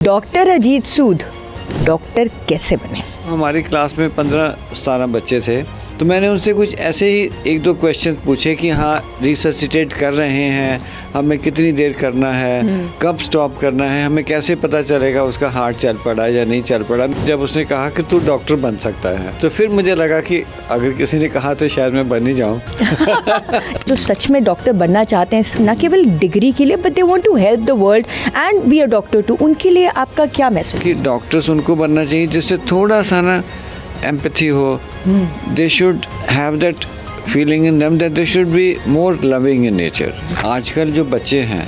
Doctor Ajit Sood doctor कैसे बने? हमारी क्लास में 15-17 बच्चे थे, तो मैंने उनसे कुछ ऐसे ही एक दो क्वेश्चन पूछे कि हाँ रिससिटेट कर रहे हैं, हमें कितनी देर करना है, कब स्टॉप करना है, हमें कैसे पता चलेगा उसका हार्ट चल पड़ा या नहीं चल पड़ा। जब उसने कहा कि तू डॉक्टर बन सकता है, तो फिर मुझे लगा कि अगर किसी ने कहा तो शायद मैं बन ही जाऊँ। जो सच में डॉक्टर बनना चाहते हैं, न केवल डिग्री के लिए but they want to help the world and be a doctor too, उनके लिए आपका क्या मैसेज? कि डॉक्टर्स उनको बनना चाहिए जिससे थोड़ा सा ना एम्पैथी हो। They should have that feeling in them that they should be more loving in nature. आजकल जो बच्चे हैं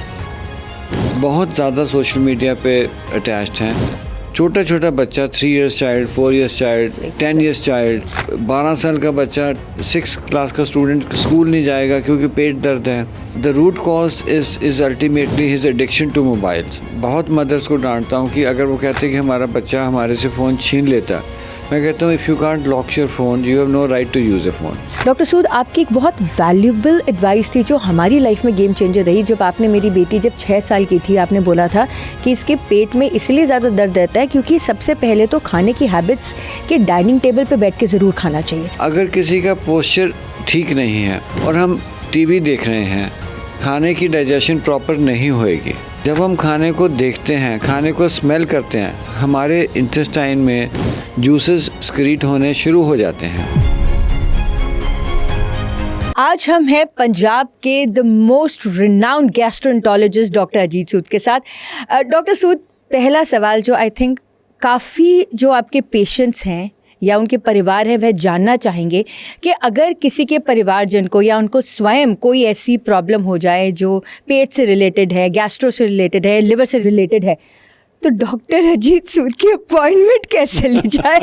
बहुत ज़्यादा सोशल मीडिया पे अटैच्ड हैं। छोटा छोटा बच्चा 3 years child, 4 years child, 10 years child, 12 साल का बच्चा, 6th क्लास का स्टूडेंट स्कूल नहीं जाएगा क्योंकि पेट दर्द है। The root cause is ultimately his addiction to mobiles. बहुत मदर्स को डांटता हूँ कि अगर वो कहते हैं कि हमारा बच्चा हमारे से फ़ोन छीन लेता, मैं कहता हूँ if you can't lock your phone you have no right to use a phone. Doctor Sood, आपकी एक बहुत वैल्यूएबल एडवाइस थी जो हमारी लाइफ में गेम चेंजर रही। जब आपने, मेरी बेटी जब 6 साल की थी, आपने बोला था कि इसके पेट में इसलिए ज़्यादा दर्द रहता है क्योंकि सबसे पहले तो खाने की हैबिट्स के डाइनिंग टेबल पे बैठ के ज़रूर खाना चाहिए। अगर किसी का पोस्चर ठीक नहीं है और हम टीवी देख रहे हैं, खाने की डाइजेशन प्रॉपर नहीं होएगी। जब हम खाने को देखते हैं, खाने को स्मेल करते हैं, हमारे इंटेस्टाइन में जूसेस स्क्रीट होने शुरू हो जाते हैं। आज हम हैं पंजाब के the most renowned gastroenterologist doctor Ajit Sood के साथ। डॉक्टर सूद, पहला सवाल जो आई थिंक काफ़ी जो आपके पेशेंट्स हैं या उनके परिवार है वह जानना चाहेंगे कि अगर किसी के परिवारजन को या उनको स्वयं कोई ऐसी प्रॉब्लम हो जाए जो पेट से रिलेटेड है, गैस्ट्रो से रिलेटेड है, लिवर से रिलेटेड है, तो डॉक्टर अजीत सूद की अपॉइंटमेंट कैसे ली जाए?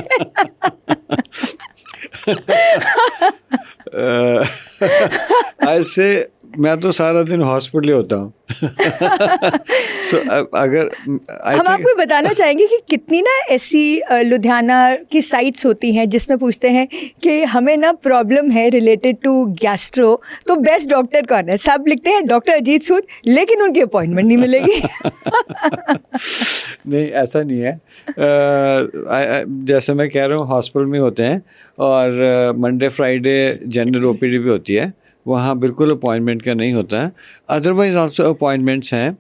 I'll say मैं तो सारा दिन हॉस्पिटल होता हूँ। अगर हम आपको बताना चाहेंगे कि कितनी ना ऐसी लुधियाना की साइट्स होती हैं जिसमें पूछते हैं कि हमें ना प्रॉब्लम है रिलेटेड टू गैस्ट्रो, तो बेस्ट डॉक्टर कौन है? सब लिखते हैं डॉक्टर अजीत सूद, लेकिन उनकी अपॉइंटमेंट नहीं मिलेगी। नहीं, ऐसा नहीं है। जैसे मैं कह रहा हूँ हॉस्पिटल में होते हैं और मंडे फ्राइडे जनरल ओपीडी भी होती है, वहाँ बिल्कुल अपॉइंटमेंट का नहीं होता है। अदरवाइज आल्सो अपॉइंटमेंट्स हैं।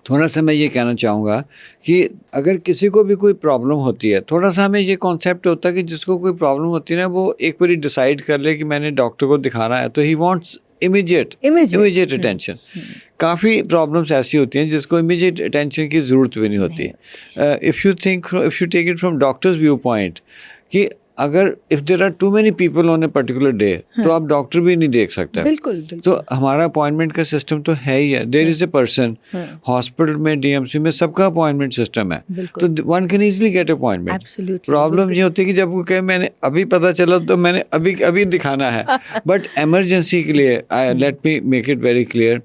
थोड़ा सा मैं ये कहना चाहूँगा कि अगर किसी को भी कोई प्रॉब्लम होती है, थोड़ा सा हमें ये कॉन्सेप्ट होता है कि जिसको कोई प्रॉब्लम होती है ना, वो एक बार डिसाइड कर ले कि मैंने डॉक्टर को दिखाना है, तो ही वांट्स इमीडिएट अटेंशन। काफ़ी प्रॉब्लम्स ऐसी होती हैं जिसको इमीडिएट अटेंशन की ज़रूरत भी नहीं होती। If you take it from doctors view point कि अगर if there are too many people on a particular day, तो आप डॉक्टर भी नहीं देख सकते। बिल्कुल। तो हमारा अपॉइंटमेंट का सिस्टम तो है ही है। There is a person, hospital में, डीएमसी में सबका अपॉइंटमेंट सिस्टम है, तो one can easily get appointment. Problem ये होती है कि जब वो कहे मैंने अभी पता चला तो मैंने अभी दिखाना है। बट एमरजेंसी के लिए, let me make it very clear,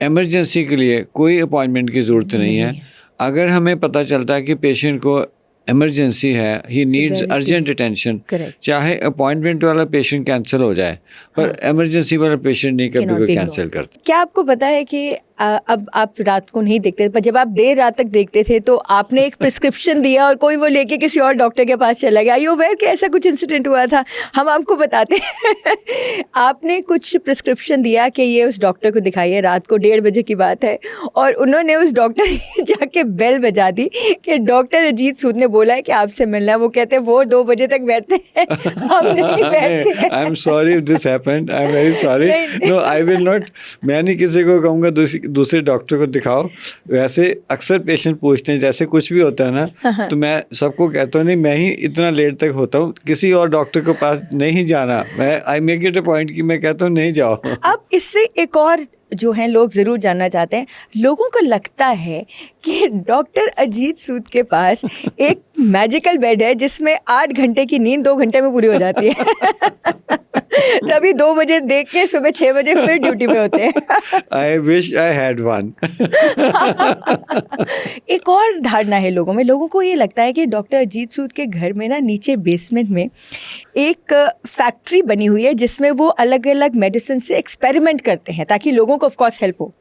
emergency के लिए कोई अपॉइंटमेंट की ज़रूरत नहीं है। अगर हमें पता चलता है कि पेशेंट को इमरजेंसी है, ही नीड्स अर्जेंट अटेंशन, चाहे अपॉइंटमेंट वाला पेशेंट कैंसिल हो जाए, पर इमरजेंसी वाला पेशेंट नहीं कभी भी कैंसिल करता। क्या आपको पता है कि अब आप रात को नहीं देखते, पर जब आप देर रात तक देखते थे तो आपने एक प्रिस्क्रिप्शन दिया और कोई वो लेके किसी और डॉक्टर के पास चला गया? यू अवेयर कि ऐसा कुछ इंसिडेंट हुआ था? हम आपको बताते हैं। आपने कुछ प्रिस्क्रिप्शन दिया कि ये उस डॉक्टर को दिखाइए, रात को 1:30 बजे की बात है, और उन्होंने उस डॉक्टर की जाके बेल बजा दी कि डॉक्टर अजीत सूद ने बोला है कि आपसे मिलना है। वो कहते हैं वो 2 बजे तक बैठते हैं, हम नहीं बैठते। I am sorry if this happened, I am very sorry. No, I will not. मैं नहीं किसी को कहूँगा दूसरे डॉक्टर को दिखाओ। वैसे अक्सर पेशेंट पूछते हैं, जैसे कुछ भी होता है ना, तो मैं सबको कहता हूँ नहीं, मैं ही इतना लेट तक होता हूँ, किसी और डॉक्टर के पास नहीं जाना। मैं I make it a point कि मैं कहता हूँ नहीं जाओ। अब इससे एक और जो हैं लोग ज़रूर जानना चाहते हैं, लोगों को लगता है कि डॉक्टर अजीत सूद के पास एक मैजिकल बेड है जिसमें 8 घंटे की नींद 2 घंटे में पूरी हो जाती है। तभी 2 बजे देख के सुबह 6 बजे फिर ड्यूटी पे होते हैं। आई विश आई हैड वन। एक और धारणा है लोगों में, लोगों को ये लगता है कि डॉक्टर अजीत सूद के घर में ना नीचे बेसमेंट में एक फैक्ट्री बनी हुई है जिसमें वो अलग अलग मेडिसिन से एक्सपेरिमेंट करते हैं ताकि लोगों को ऑफ कोर्स हेल्प हो।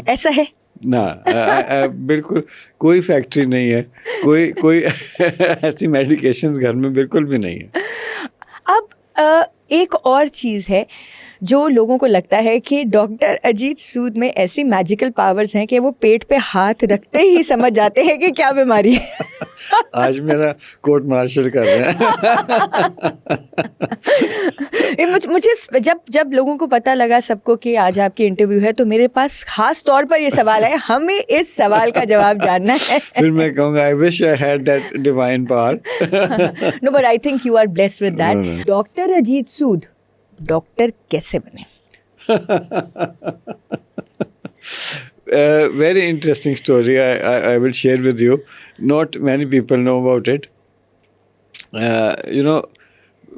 ऐसा है? ना बिल्कुल कोई फैक्ट्री नहीं है, कोई ऐसी मेडिकेशंस घर में बिल्कुल भी नहीं है। अब एक और चीज़ है जो लोगों को लगता है कि डॉक्टर अजीत सूद में ऐसी मैजिकल पावर्स हैं कि वो पेट पे हाथ रखते ही समझ जाते हैं कि क्या बीमारी है। आज मेरा कोर्ट मार्शल कर रहे हैं। मुझे जब लोगों को पता लगा सबको कि आज आपकी इंटरव्यू है, तो मेरे पास खास तौर पर ये सवाल है, हमें इस सवाल का जवाब जानना है। फिर मैं कहूँगा I wish I had that divine power. No but I think you are blessed with No, that. Doctor Ajit Sood doctor कैसे बने? Very interesting story. I will share with you. Not many people know about it. You know,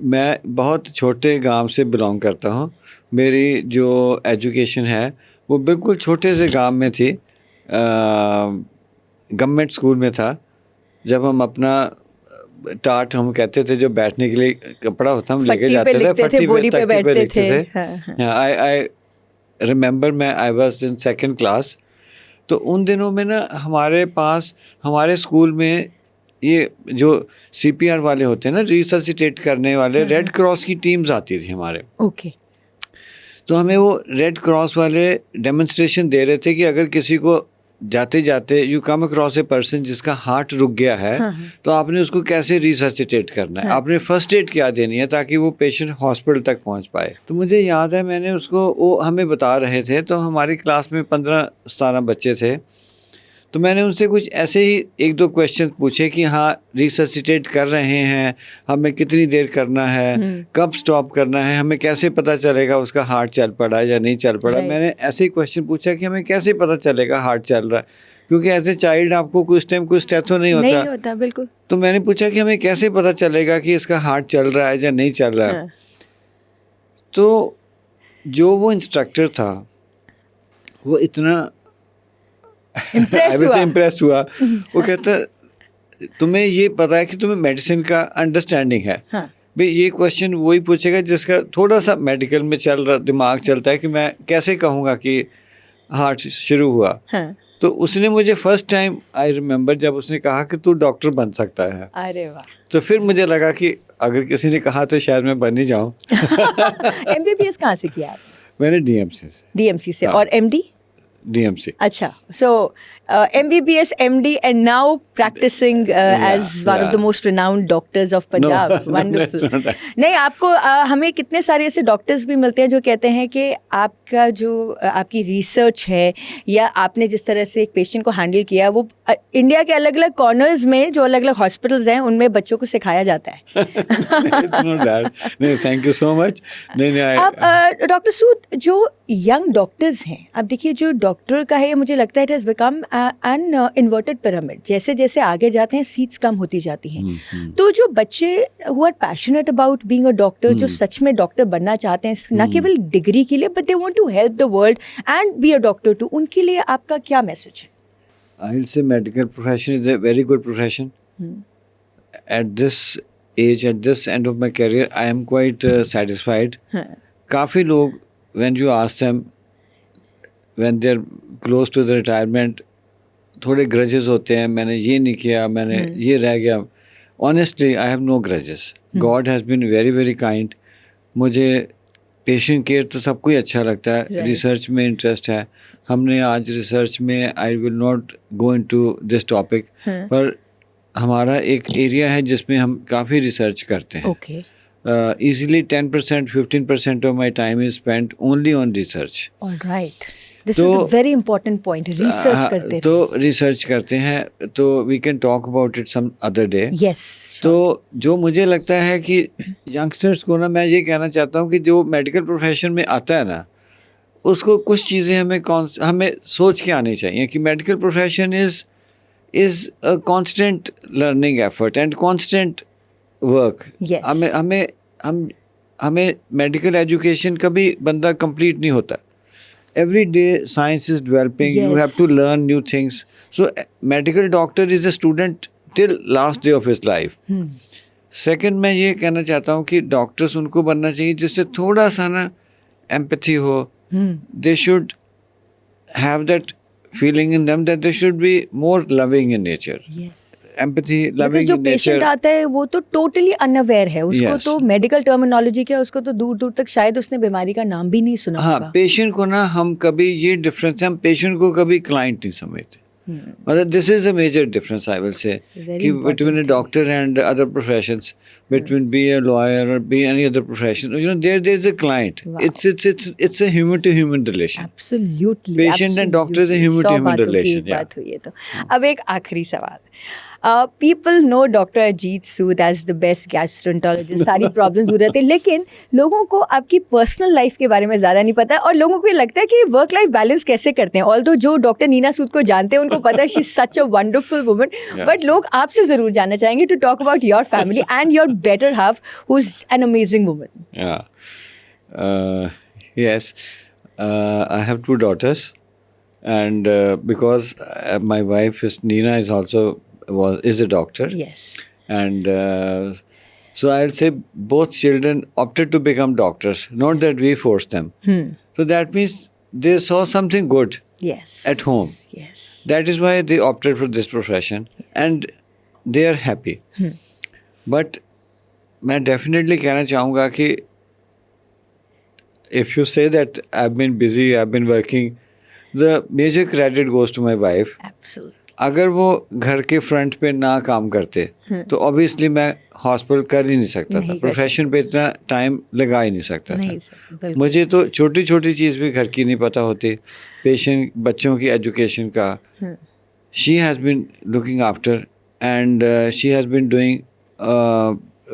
मैं बहुत छोटे गांव से belong करता हूँ। मेरी जो एजुकेशन है वो बिल्कुल छोटे से गांव में थी। गवर्नमेंट स्कूल में था। जब हम अपना टाट हम कहते थे, जो बैठने के लिए कपड़ा होता हम लेके जाते थे, फट्टी बोरी पे बैठते थे। आई रिमेंबर मैं I was in second class. तो उन दिनों में ना हमारे पास हमारे स्कूल में ये जो CPR वाले होते हैं ना, रिससिटेट करने वाले, रेड क्रॉस की टीम्स आती थी हमारे। ओके। तो हमें वो रेड क्रॉस वाले डेमोन्स्ट्रेशन दे रहे थे कि अगर किसी को जाते जाते you come across a person जिसका हार्ट रुक गया है, तो आपने उसको कैसे रिससिटेट करना है, आपने फर्स्ट एड क्या देनी है ताकि वो पेशेंट हॉस्पिटल तक पहुंच पाए। तो मुझे याद है मैंने उसको, वो हमें बता रहे थे। तो हमारी क्लास में 15-17 बच्चे थे। तो मैंने उनसे कुछ ऐसे ही 1-2 क्वेश्चन पूछे कि हाँ रिससिटेट कर रहे हैं, हमें कितनी देर करना है, कब स्टॉप करना है, हमें कैसे पता चलेगा उसका हार्ट चल पड़ा या नहीं चल पड़ा। मैंने ऐसे ही क्वेश्चन पूछा कि हमें कैसे पता चलेगा हार्ट चल रहा है, क्योंकि एज ए चाइल्ड आपको कुछ टाइम कुछ स्टेथो नहीं होता बिल्कुल। तो मैंने पूछा कि हमें कैसे पता चलेगा कि इसका हार्ट चल रहा है या नहीं चल रहा है। तो जो वो इंस्ट्रक्टर था वो इतना इम्प्रेस्ड हुआ। वो कहता तुम्हें ये पता है कि तुम्हें मेडिसिन का अंडरस्टैंडिंग है। भाई ये क्वेश्चन वही पूछेगा जिसका थोड़ा सा मेडिकल में दिमाग चलता है कि मैं कैसे कहूँगा कि हार्ट शुरू हुआ। तो उसने मुझे फर्स्ट टाइम आई रिमेम्बर जब उसने कहा कि तू डॉक्टर बन सकता है। अरे वाह। तो फिर मुझे लगा कि अगर किसी ने कहा तो शायद मैं बन ही जाऊँ। MBBS कहाँ से किया आप? मैंने DMC से। और MD? DMC. अच्छा, so MBBS, MD, and now practicing as one of the most renowned doctors of Punjab. No, Wonderful. that's not right. नहीं, आपको हमें कितने सारे ऐसे डॉक्टर्स भी मिलते हैं जो कहते हैं कि आपका जो आपकी रिसर्च है या आपने जिस तरह से एक पेशेंट को हैंडल किया वो इंडिया के अलग अलग कॉर्नर्स में जो अलग अलग हॉस्पिटल्स हैं उनमें बच्चों को सिखाया जाता है। It's not that. नहीं, thank you so much. नहीं, अब डॉक्टर सूद, जो यंग डॉक्टर्स हैं, अब देखिए जो डॉक्टर का है मुझे लगता है it has become an inverted pyramid. जैसे जैसे आगे जाते हैं सीट्स कम होती जाती हैं। तो जो बच्चे who are passionate about being a doctor, जो सच में डॉक्टर बनना चाहते हैं ना केवल डिग्री के लिए but they want to help the world and be a doctor too, उनके लिए आपका क्या मैसेज है? I will say medical profession is a very good profession. At this age, at this end of my career, I am quite satisfied. काफ़ी लोग when you ask them when they are close to the retirement, थोड़े grudges होते हैं, मैंने ये नहीं किया, मैंने ये रह गया। Honestly, I have no grudges. God has been very very kind. मुझे पेशेंट केयर तो सबको ही अच्छा लगता है। रिसर्च में इंटरेस्ट है। हमने आज रिसर्च में, आई will not go into this topic, पर हमारा एक एरिया है जिसमें हम काफ़ी रिसर्च करते हैं। Easily 10% 15% of my time is spent only on research. Alright, this is a very important point. Research करते हैं, तो रिसर्च करते हैं, तो we can talk about it some other day. Yes. तो जो मुझे लगता है कि यंगस्टर्स को ना, मैं ये कहना चाहता हूँ कि जो मेडिकल प्रोफेशन में आता है ना, उसको कुछ चीज़ें हमें सोच के आनी चाहिए कि medical profession is a constant learning effort and constant work. हमें मेडिकल एजुकेशन कभी बंदा कंप्लीट नहीं होता। Every day science is developing, you have to learn new things. So medical doctor is a student till last day of his life. Second, मैं ये कहना चाहता हूँ कि डॉक्टर्स उनको बनना चाहिए जिससे थोड़ा सा ना एम्पैथी हो। They should have that feeling in them that they should be more loving in nature. Yes. Empathy, Because loving जो in nature. पेशेंट आता है वो तो टोटली अनअवेयर है, उसको Yes. तो मेडिकल टर्मिनोलॉजी क्या, उसको तो दूर दूर तक शायद उसने बीमारी का नाम भी नहीं सुना हाँ, होगा। पेशेंट को ना हम कभी, ये डिफरेंस है, हम पेशेंट को कभी क्लाइंट नहीं समझते। मतलब this is a major difference I will say very कि important between a thing. Doctor and other professions, between be a lawyer और be any other profession, you know there is a client, Wow. It's a human to human relation. Absolutely, Patient and doctor is a absolutely. human to 100 human बातों की relation, एक yeah. बात हुई है तो। अब एक आखिरी सवाल, people know doctor Ajit Sood as the best gastroenterologist, सारी प्रॉब्लम दूर रहती है, लेकिन लोगों को आपकी पर्सनल लाइफ के बारे में ज़्यादा नहीं पता है, और लोगों को ये लगता है कि वर्क लाइफ बैलेंस कैसे करते हैं। ऑल्दो जो डॉक्टर नीना सूद को जानते हैं उनको पता है she is such a wonderful woman, Yeah. But लोग आपसे ज़रूर जानना चाहेंगे to talk about your family and your better half who is an amazing woman. Yeah. Yes. I have two daughters, and because my wife is Nina is a doctor, yes, and so I'll say both children opted to become doctors, not that we forced them. So that means they saw something good yes at home. Yes, That is why they opted for this profession, and they are happy. But मैं definitely कहना चाहूँगा कि if you say that I've been busy, I've been working, the major credit goes to my wife. Absolutely, अगर वो घर के front पे ना काम करते तो ऑब्वियसली मैं हॉस्पिटल कर ही नहीं सकता नहीं था, कर प्रोफेशन पे इतना टाइम लगा ही नहीं सकता नहीं था। सर, बिल्कुल, मुझे तो छोटी छोटी चीज़ भी घर की नहीं पता होती, पेशेंट बच्चों की एजुकेशन का she has been looking after, and she has been doing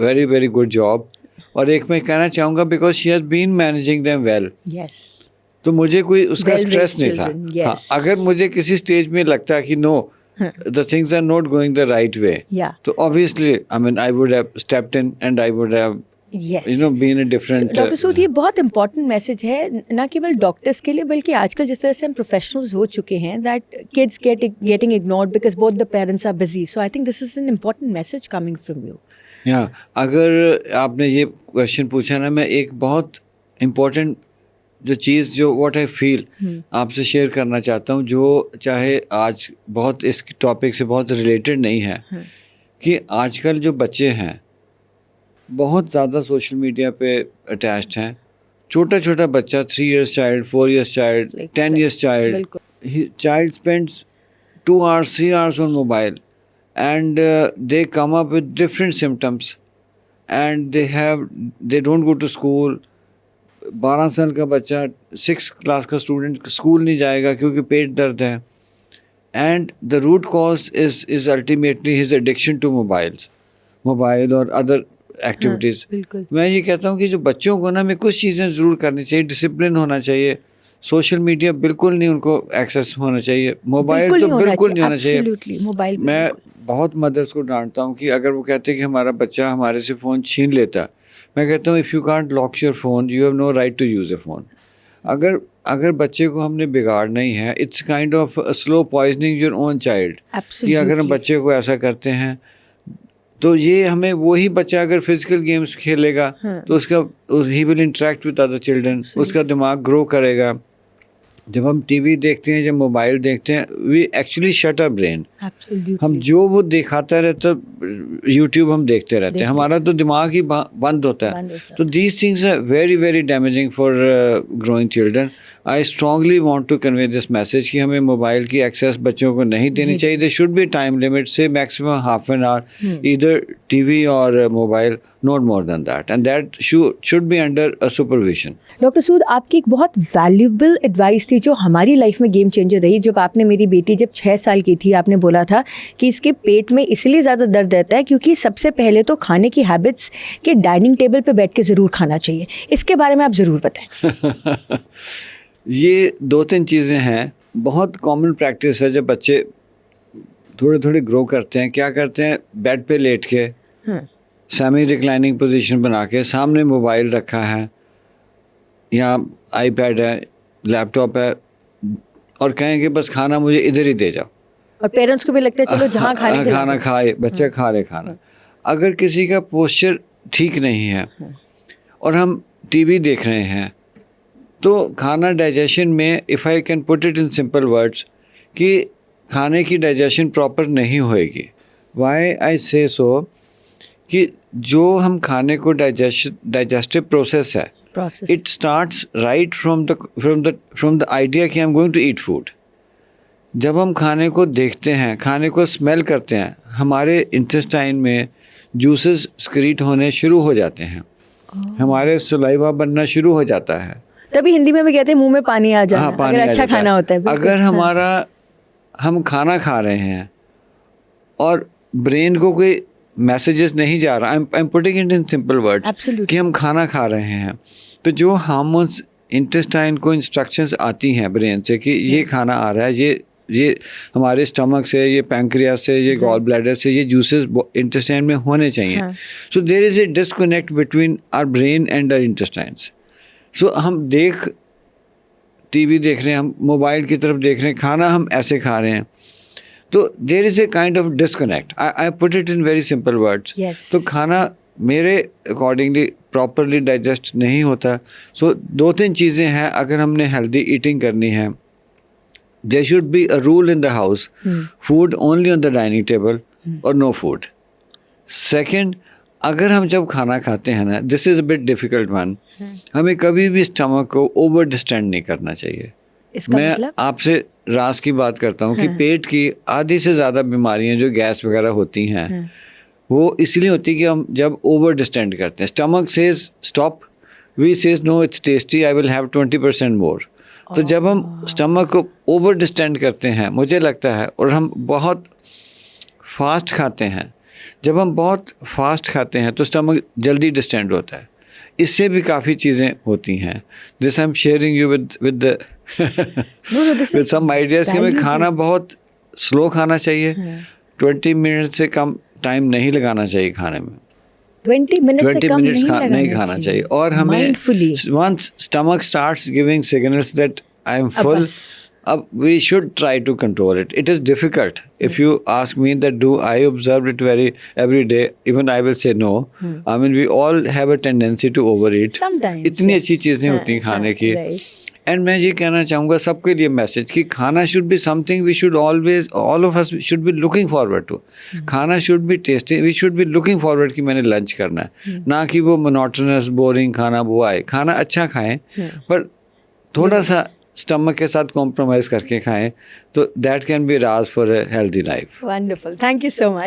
very very good job. और एक मैं कहना चाहूँगा because she has been managing them well, yes, तो मुझे कोई उसका Well-raised स्ट्रेस नहीं था। children, yes. हाँ, अगर मुझे किसी स्टेज में लगता कि no the things are not going the right way, yeah, तो obviously I mean I would have stepped in and I would have yes, you know been a different. Doctor Sood, ये बहुत इंपॉर्टेंट मैसेज है, ना केवल doctors के लिए बल्कि आजकल जिस तरह से हम प्रोफेशनल्स हो चुके हैं, that kids getting ignored because both the parents are busy, so I think this is an important message coming from you. या अगर आपने ये क्वेश्चन पूछा ना, मैं एक बहुत इम्पोर्टेंट जो चीज़ जो व्हाट आई फील आपसे शेयर करना चाहता हूँ, जो चाहे आज बहुत इस टॉपिक से बहुत रिलेटेड नहीं है, कि आजकल जो बच्चे हैं बहुत ज़्यादा सोशल मीडिया पे अटैच्ड हैं। छोटा छोटा बच्चा 3 years child, 4 years child, 10 years child, बिल्कुल, child spends 2 hours, 3 hours on mobile, and they come up with different symptoms, and they don't go to school. 12 साल का बच्चा 6th क्लास का स्टूडेंट स्कूल नहीं जाएगा क्योंकि पेट दर्द है, and the root cause is ultimately his addiction to mobile और अदर एक्टिविटीज़। बिल्कुल, मैं ये कहता हूँ कि जो बच्चों को ना हमें कुछ चीज़ें ज़रूर करनी चाहिए, डिसिप्लिन होना चाहिए, सोशल मीडिया बिल्कुल नहीं उनको एक्सेस होना चाहिए, मोबाइल तो बिल्कुल नहीं होना चाहिए। absolutely, मोबाइल मैं बहुत मदर्स को डांटता हूँ कि अगर वो कहते हैं कि हमारा बच्चा हमारे से फ़ोन छीन लेता है, मैं कहता हूँ if you can't lock your phone you have no right to use a phone. अगर बच्चे को हमने बिगाड़ना ही है, it's kind of slow poisoning your own child, कि अगर हम बच्चे को ऐसा करते हैं तो ये हमें वही बच्चा अगर फिजिकल गेम्स खेलेगा तो उसका he will interact with other children, उसका दिमाग ग्रो करेगा। जब हम टीवी देखते हैं, जब मोबाइल देखते हैं, we actually shut our brain. हम जो वो दिखाता रहता यूट्यूब हम देखते रहते हैं, हमारा तो दिमाग ही बंद होता है। तो these things are very very damaging for growing children. I strongly want to convey this message कि हमें मोबाइल की एक्सेस बच्चों को नहीं देनी चाहिए। They should be time limit, say maximum half an hour either TV और mobile, not more than that, and that should be under a supervision. Doctor Sood, आपकी एक बहुत वैल्यूएबल एडवाइस थी जो हमारी लाइफ में गेम चेंजर रही। जब आपने मेरी बेटी जब 6 साल की थी, आपने बोला था कि इसके पेट में इसलिए ज़्यादा दर्द रहता है क्योंकि सबसे पहले तो खाने की हैबिट्स के डाइनिंग टेबल पे बैठ के ज़रूर खाना चाहिए। इसके बारे में आप ज़रूर बताएं। ये 2-3 चीज़ें हैं, बहुत कॉमन प्रैक्टिस है। जब बच्चे थोड़े थोड़े ग्रो करते हैं, क्या करते हैं, बेड पे लेट के सेमी रिक्लाइनिंग पोजीशन बना के, सामने मोबाइल रखा है या आईपैड है, लैपटॉप है, और कहेंगे बस खाना मुझे इधर ही दे जाओ, और पेरेंट्स को भी लगता है चलो जहाँ खाना खाए बच्चा, खा ले खाना। अगर किसी का पोस्चर ठीक नहीं है और हम टीवी देख रहे हैं, तो खाना डाइजेशन में, if I can put it in simple words, कि खाने की डाइजेशन प्रॉपर नहीं होएगी। वाई आई से सो कि जो हम खाने को डाइजेस्टिव प्रोसेस है, process it starts right from the idea कि I am going to eat food. जब हम खाने को देखते हैं, खाने को स्मेल करते हैं, हमारे इंटेस्टाइन में जूसेस स्क्रीट होने शुरू हो जाते हैं, हमारे सलाइवा बनना शुरू हो जाता है। तभी हिंदी में भी कहते हैं मुंह में पानी आ जाना, पानी अगर आ अच्छा जाता खाना होता है। बिल्कुल, अगर हाँ। हम खाना खा रहे हैं और ब्रेन को कोई मैसेजेस नहीं जा रहा, I am putting it in simple words, Absolutely. कि हम खाना खा रहे हैं, तो जो हार्मोन्स इंटेस्टाइन को इंस्ट्रक्शंस आती हैं ब्रेन से कि ये खाना आ रहा है, ये हमारे स्टमक से, ये पैंक्रियास से, ये गॉल ब्लैडर से, ये जूसेस इंटेस्टाइन में होने चाहिए। हाँ। So there is a disconnect between our brain and our intestines. So हम टीवी देख रहे हैं, हम मोबाइल की तरफ देख रहे हैं, खाना हम ऐसे खा रहे हैं, तो there is a kind of disconnect. I put it in very simple words. Yes. तो खाना मेरे अकॉर्डिंगली प्रॉपरली डाइजेस्ट नहीं होता। सो 2-3 चीज़ें हैं, अगर हमने हेल्दी ईटिंग करनी है, there should be a rule in the house, food only on the dining table और नो फूड। सेकेंड, अगर हम जब खाना खाते हैं ना, this is a bit difficult one, हमें कभी भी स्टमक को ओवर डिस्टेंड नहीं करना चाहिए। इसका मैं मतलब आपसे रास की बात करता हूँ कि पेट की आधी से ज़्यादा बीमारियाँ जो गैस वगैरह होती हैं, वो इसलिए होती है कि हम जब ओवर डिस्टेंड करते हैं। Stomach says stop, we says no it's tasty, I will have 20% more. तो जब हम स्टमक को ओवर डिस्टेंड करते हैं, मुझे लगता है, और हम बहुत फास्ट खाते हैं, जब हम बहुत फास्ट खाते हैं तो स्टमक जल्दी डिस्टेंड होता है। इससे भी काफ़ी चीज़ें होती हैं। This I am sharing you with with some ideas कि हमें खाना बहुत स्लो खाना चाहिए, 20 मिनट से कम टाइम नहीं लगाना चाहिए खाने में, 20 मिनट से 20 कम मिनट्स नहीं नहीं खाना चाहिए। और हमें Mindfully. once stomach starts giving signals that I am अब full, बस। अब we should try to control it. It is difficult. If you ask me that do I observe it every day, even I will say no. I mean, we all have a tendency to overeat. Sometimes, इतनी yeah. अच्छी चीज़ें होती हैं खाने की। right. And मैं ये कहना चाहूँगा सबके लिए मैसेज कि खाना should be something we should always, all of us should be looking forward to. खाना should be tasty, we should be looking forward कि मैंने लंच करना है, ना कि वो मोनोटोनस बोरिंग खाना वो आए। खाना अच्छा खाएं, पर थोड़ा सा स्टमक के साथ कॉम्प्रोमाइज़ करके खाएं, तो that can be Raj for a healthy life. Wonderful. Thank you so much.